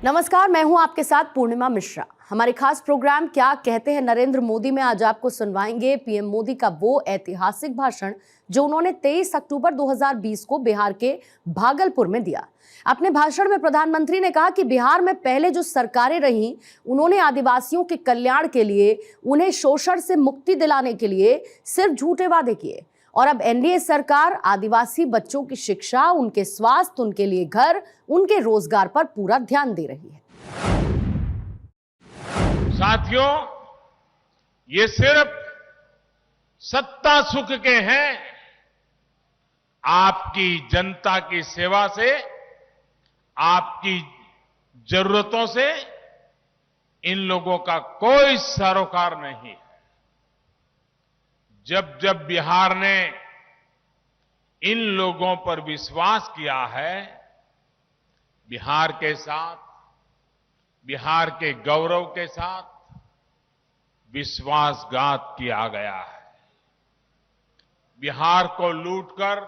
नमस्कार, मैं हूं आपके साथ पूर्णिमा मिश्रा। हमारे खास प्रोग्राम क्या कहते हैं नरेंद्र मोदी में आज आपको सुनवाएंगे पीएम मोदी का वो ऐतिहासिक भाषण जो उन्होंने 23 अक्टूबर 2020 को बिहार के भागलपुर में दिया। अपने भाषण में प्रधानमंत्री ने कहा कि बिहार में पहले जो सरकारें रहीं उन्होंने आदिवासियों के कल्याण के लिए, उन्हें शोषण से मुक्ति दिलाने के लिए सिर्फ झूठे वादे किए और अब एनडीए सरकार आदिवासी बच्चों की शिक्षा, उनके स्वास्थ्य, उनके लिए घर, उनके रोजगार पर पूरा ध्यान दे रही है। साथियों, ये सिर्फ सत्ता सुख के हैं। आपकी जनता की सेवा से, आपकी जरूरतों से इन लोगों का कोई सरोकार नहीं है। जब जब बिहार ने इन लोगों पर विश्वास किया है, बिहार के साथ, बिहार के गौरव के साथ विश्वासघात किया गया है। बिहार को लूटकर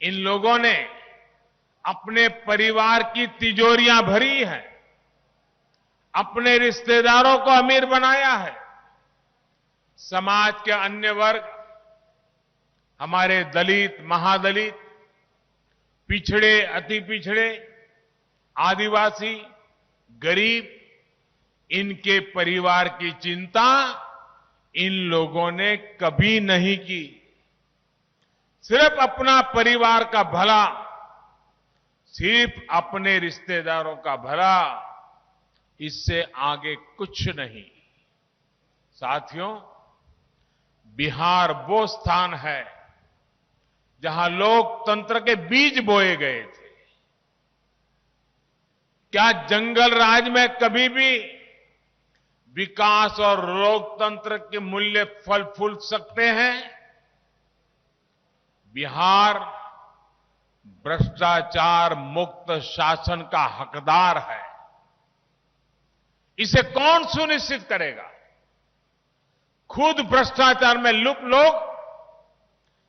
इन लोगों ने अपने परिवार की तिजोरियां भरी हैं, अपने रिश्तेदारों को अमीर बनाया है। समाज के अन्य वर्ग, हमारे दलित, महादलित, पिछड़े, अति पिछड़े, आदिवासी, गरीब, इनके परिवार की चिंता इन लोगों ने कभी नहीं की। सिर्फ अपना परिवार का भला, सिर्फ अपने रिश्तेदारों का भला, इससे आगे कुछ नहीं। साथियों, बिहार वो स्थान है जहां लोकतंत्र के बीज बोए गए थे। क्या जंगल राज में कभी भी विकास और लोकतंत्र के मूल्य फल फूल सकते हैं? बिहार भ्रष्टाचार मुक्त शासन का हकदार है। इसे कौन सुनिश्चित करेगा? खुद भ्रष्टाचार में लिप्त लोग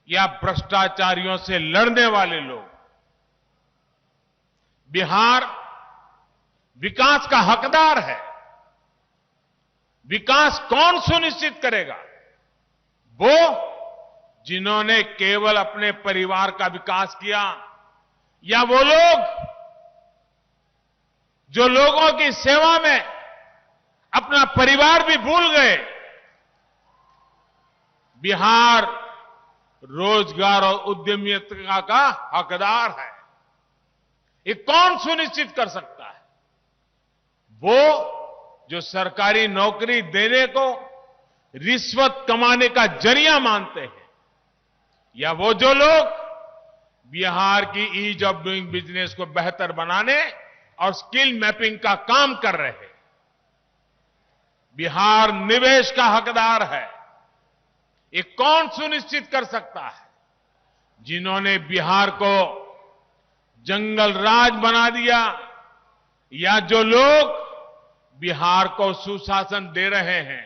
या भ्रष्टाचारियों से लड़ने वाले लोग? बिहार विकास का हकदार है। विकास कौन सुनिश्चित करेगा? वो जिन्होंने केवल अपने परिवार का विकास किया, या वो लोग जो लोगों की सेवा में अपना परिवार भी भूल गए? बिहार रोजगार और उद्यमिता का हकदार है। ये कौन सुनिश्चित कर सकता है? वो जो सरकारी नौकरी देने को रिश्वत कमाने का जरिया मानते हैं, या वो जो लोग बिहार की ईज ऑफ डूइंग बिजनेस को बेहतर बनाने और स्किल मैपिंग का काम कर रहे हैं। बिहार निवेश का हकदार है। ये कौन सुनिश्चित कर सकता है? जिन्होंने बिहार को जंगल राज बना दिया, या जो लोग बिहार को सुशासन दे रहे हैं,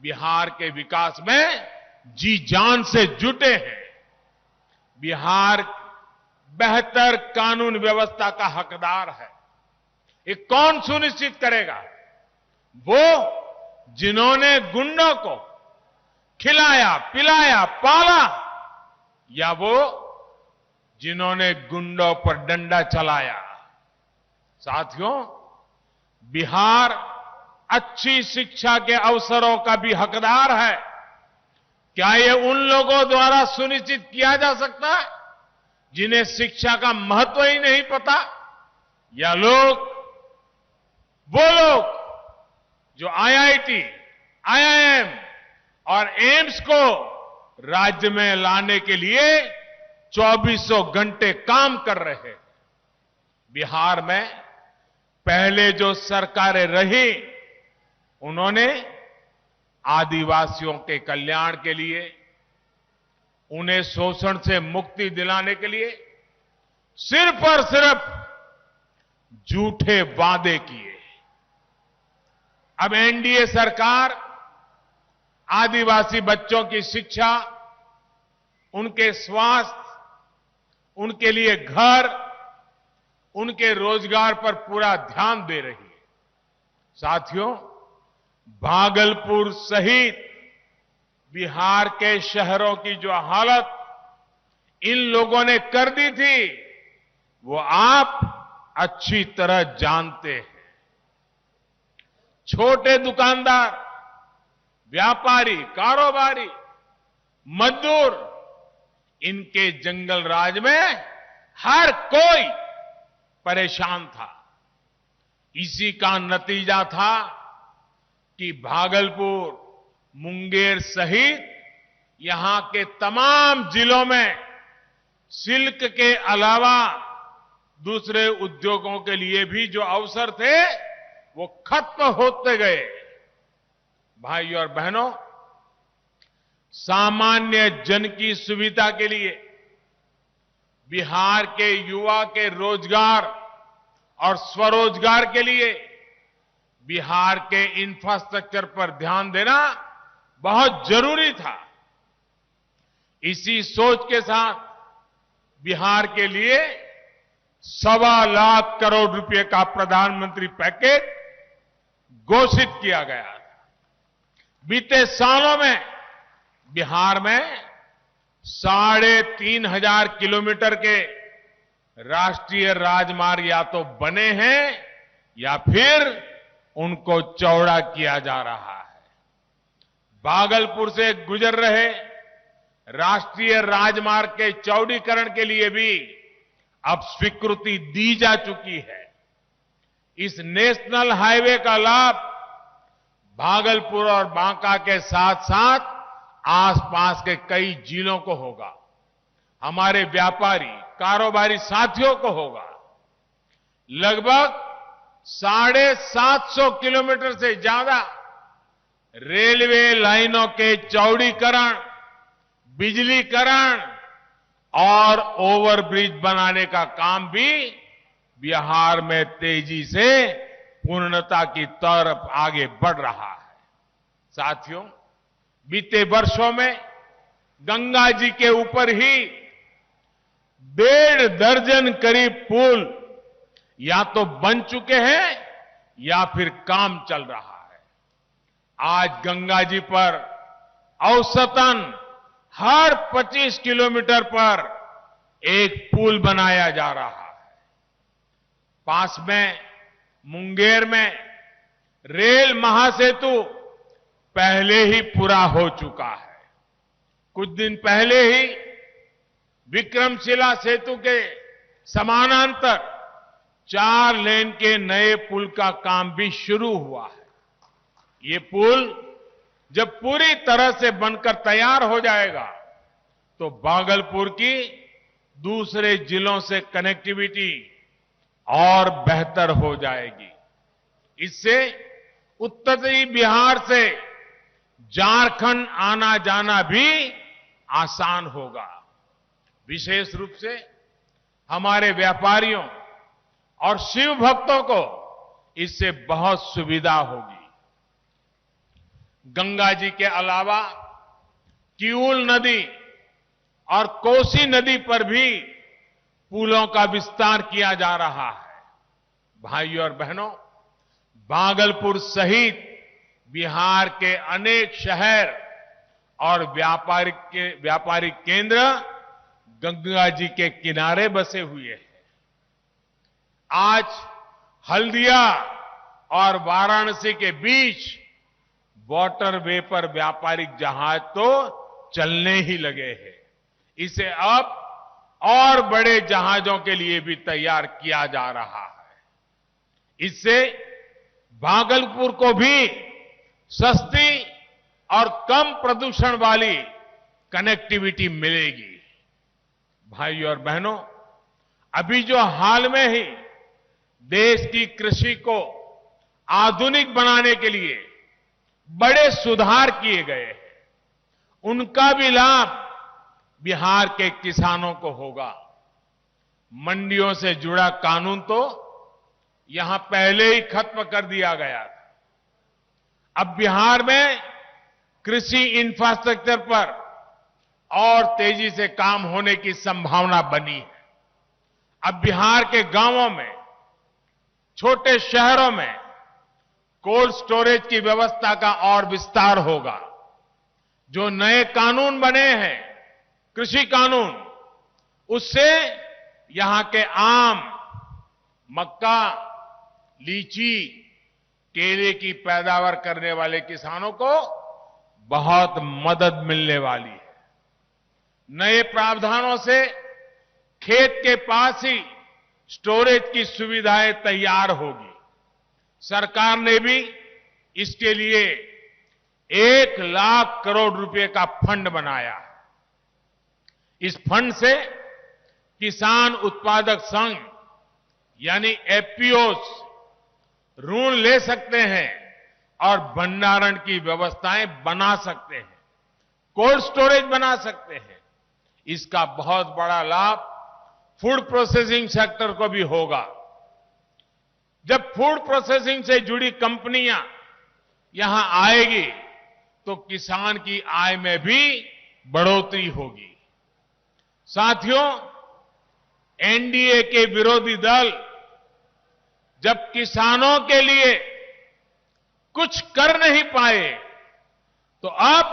बिहार के विकास में जी जान से जुटे हैं। बिहार बेहतर कानून व्यवस्था का हकदार है। ये कौन सुनिश्चित करेगा? वो जिन्होंने गुंडों को खिलाया, पिलाया, पाला, या वो जिन्होंने गुंडों पर डंडा चलाया? साथियों, बिहार अच्छी शिक्षा के अवसरों का भी हकदार है। क्या ये उन लोगों द्वारा सुनिश्चित किया जा सकता है जिन्हें शिक्षा का महत्व ही नहीं पता? या वो लोग जो आईआईटी, आईआईएम और एम्स को राज्य में लाने के लिए 2400 घंटे काम कर रहे हैं? बिहार में पहले जो सरकारें रही, उन्होंने आदिवासियों के कल्याण के लिए, उन्हें शोषण से मुक्ति दिलाने के लिए सिर्फ और सिर्फ झूठे वादे किए। अब एनडीए सरकार आदिवासी बच्चों की शिक्षा, उनके स्वास्थ्य, उनके लिए घर, उनके रोजगार पर पूरा ध्यान दे रही है। साथियों, भागलपुर सहित बिहार के शहरों की जो हालत इन लोगों ने कर दी थी, वो आप अच्छी तरह जानते हैं। छोटे दुकानदार, व्यापारी, कारोबारी, मजदूर, इनके जंगल राज में हर कोई परेशान था। इसी का नतीजा था कि भागलपुर, मुंगेर सहित यहां के तमाम जिलों में सिल्क के अलावा दूसरे उद्योगों के लिए भी जो अवसर थे वो खत्म होते गए। भाइयों और बहनों, सामान्य जन की सुविधा के लिए बिहार के युवा के रोजगार और स्वरोजगार के लिए बिहार के इंफ्रास्ट्रक्चर पर ध्यान देना बहुत जरूरी था। इसी सोच के साथ बिहार के लिए 1.25 लाख करोड़ रुपए का प्रधानमंत्री पैकेज घोषित किया गया। बीते सालों में बिहार में 3,500 किलोमीटर के राष्ट्रीय राजमार्ग या तो बने हैं या फिर उनको चौड़ा किया जा रहा है। भागलपुर से गुजर रहे राष्ट्रीय राजमार्ग के चौड़ीकरण के लिए भी अब स्वीकृति दी जा चुकी है। इस नेशनल हाईवे का लाभ भागलपुर और बांका के साथ साथ आसपास के कई जिलों को होगा। हमारे व्यापारी, कारोबारी साथियों को होगा। लगभग 750 किलोमीटर से ज्यादा रेलवे लाइनों के चौड़ीकरण, बिजलीकरण और ओवरब्रिज बनाने का काम भी बिहार में तेजी से पूर्णता की तरफ आगे बढ़ रहा है। साथियों, बीते वर्षों में गंगा जी के ऊपर ही 1.5 दर्जन करीब पुल या तो बन चुके हैं या फिर काम चल रहा है। आज गंगा जी पर औसतन हर 25 किलोमीटर पर एक पुल बनाया जा रहा है। पास में मुंगेर में रेल महासेतु पहले ही पूरा हो चुका है। कुछ दिन पहले ही विक्रमशिला सेतु के समानांतर 4 लेन के नए पुल का काम भी शुरू हुआ है। ये पुल जब पूरी तरह से बनकर तैयार हो जाएगा तो भागलपुर की दूसरे जिलों से कनेक्टिविटी और बेहतर हो जाएगी। इससे उत्तरी बिहार से झारखंड आना जाना भी आसान होगा। विशेष रूप से हमारे व्यापारियों और शिव भक्तों को इससे बहुत सुविधा होगी। गंगा जी के अलावा किऊल नदी और कोसी नदी पर भी पुलों का विस्तार किया जा रहा है। भाइयों और बहनों, भागलपुर सहित बिहार के अनेक शहर और व्यापारिक केंद्र गंगा जी के किनारे बसे हुए हैं। आज हल्दिया और वाराणसी के बीच वाटरवे पर व्यापारिक जहाज तो चलने ही लगे हैं। इसे अब और बड़े जहाजों के लिए भी तैयार किया जा रहा है। इससे भागलपुर को भी सस्ती और कम प्रदूषण वाली कनेक्टिविटी मिलेगी। भाइयों और बहनों, अभी जो हाल में ही देश की कृषि को आधुनिक बनाने के लिए बड़े सुधार किए गए हैं, उनका भी लाभ बिहार के किसानों को होगा। मंडियों से जुड़ा कानून तो यहां पहले ही खत्म कर दिया गया था। अब बिहार में कृषि इंफ्रास्ट्रक्चर पर और तेजी से काम होने की संभावना बनी है। अब बिहार के गांवों में, छोटे शहरों में कोल्ड स्टोरेज की व्यवस्था का और विस्तार होगा। जो नए कानून बने हैं, कृषि कानून, उससे यहां के आम, मक्का, लीची, केले की पैदावार करने वाले किसानों को बहुत मदद मिलने वाली है। नए प्रावधानों से खेत के पास ही स्टोरेज की सुविधाएं तैयार होगी। सरकार ने भी इसके लिए 1,00,000 करोड़ रुपए का फंड बनाया है। इस फंड से किसान उत्पादक संघ यानी एफपीओस ऋण ले सकते हैं और भंडारण की व्यवस्थाएं बना सकते हैं, कोल्ड स्टोरेज बना सकते हैं। इसका बहुत बड़ा लाभ फूड प्रोसेसिंग सेक्टर को भी होगा। जब फूड प्रोसेसिंग से जुड़ी कंपनियां यहां आएगी तो किसान की आय में भी बढ़ोतरी होगी। साथियों, एनडीए के विरोधी दल जब किसानों के लिए कुछ कर नहीं पाए तो अब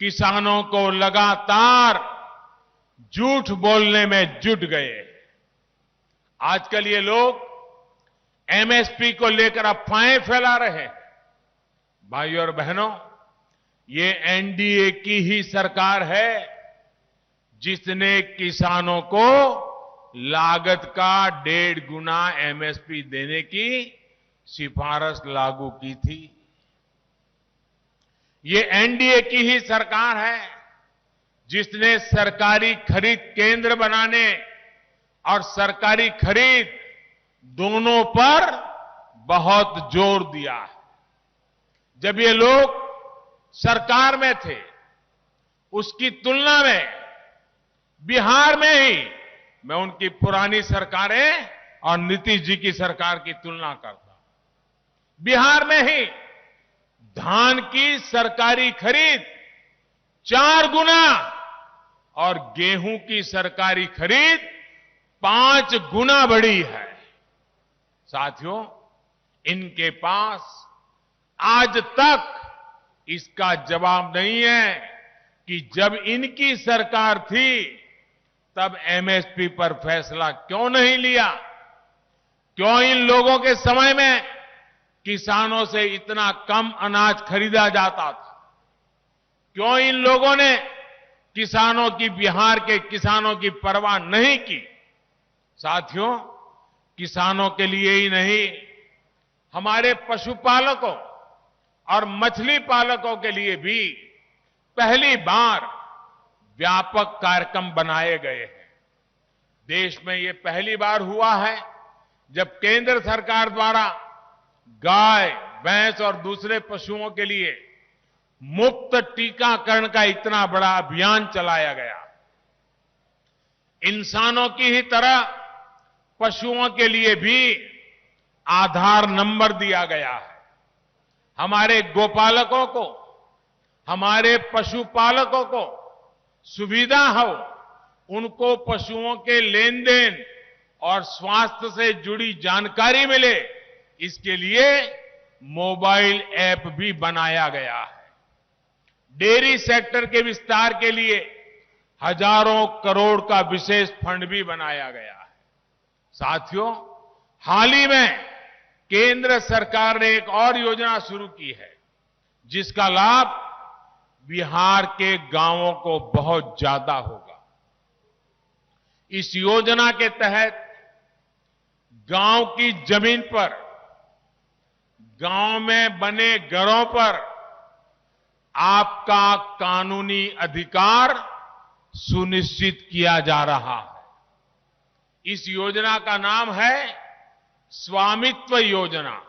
किसानों को लगातार झूठ बोलने में जुट गए। आजकल ये लोग एमएसपी को लेकर अफवाहें फैला रहे हैं। भाइयों और बहनों, ये एनडीए की ही सरकार है जिसने किसानों को लागत का 1.5 गुना एमएसपी देने की सिफारिश लागू की थी। ये एनडीए की ही सरकार है जिसने सरकारी खरीद केंद्र बनाने और सरकारी खरीद दोनों पर बहुत जोर दिया है। जब ये लोग सरकार में थे, उसकी तुलना में बिहार में ही मैं उनकी पुरानी सरकारें और नीतीश जी की सरकार की तुलना करता हूं। बिहार में ही धान की सरकारी खरीद 4 गुना और गेहूं की सरकारी खरीद 5 गुना बढ़ी है। साथियों, इनके पास आज तक इसका जवाब नहीं है कि जब इनकी सरकार थी तब एमएसपी पर फैसला क्यों नहीं लिया, क्यों इन लोगों के समय में किसानों से इतना कम अनाज खरीदा जाता था, क्यों इन लोगों ने किसानों की, बिहार के किसानों की परवाह नहीं की। साथियों, किसानों के लिए ही नहीं, हमारे पशुपालकों और मछली पालकों के लिए भी पहली बार व्यापक कार्यक्रम बनाए गए हैं। देश में ये पहली बार हुआ है जब केंद्र सरकार द्वारा गाय, भैंस और दूसरे पशुओं के लिए मुफ्त टीकाकरण का इतना बड़ा अभियान चलाया गया। इंसानों की ही तरह पशुओं के लिए भी आधार नंबर दिया गया है। हमारे गोपालकों को, हमारे पशुपालकों को सुविधा हो, उनको पशुओं के लेन देन और स्वास्थ्य से जुड़ी जानकारी मिले, इसके लिए मोबाइल ऐप भी बनाया गया है। डेयरी सेक्टर के विस्तार के लिए हजारों करोड़ का विशेष फंड भी बनाया गया है। साथियों, हाल ही में केंद्र सरकार ने एक और योजना शुरू की है जिसका लाभ बिहार के गांवों को बहुत ज्यादा होगा। इस योजना के तहत गांव की जमीन पर, गांव में बने घरों पर आपका कानूनी अधिकार सुनिश्चित किया जा रहा है। इस योजना का नाम है स्वामित्व योजना।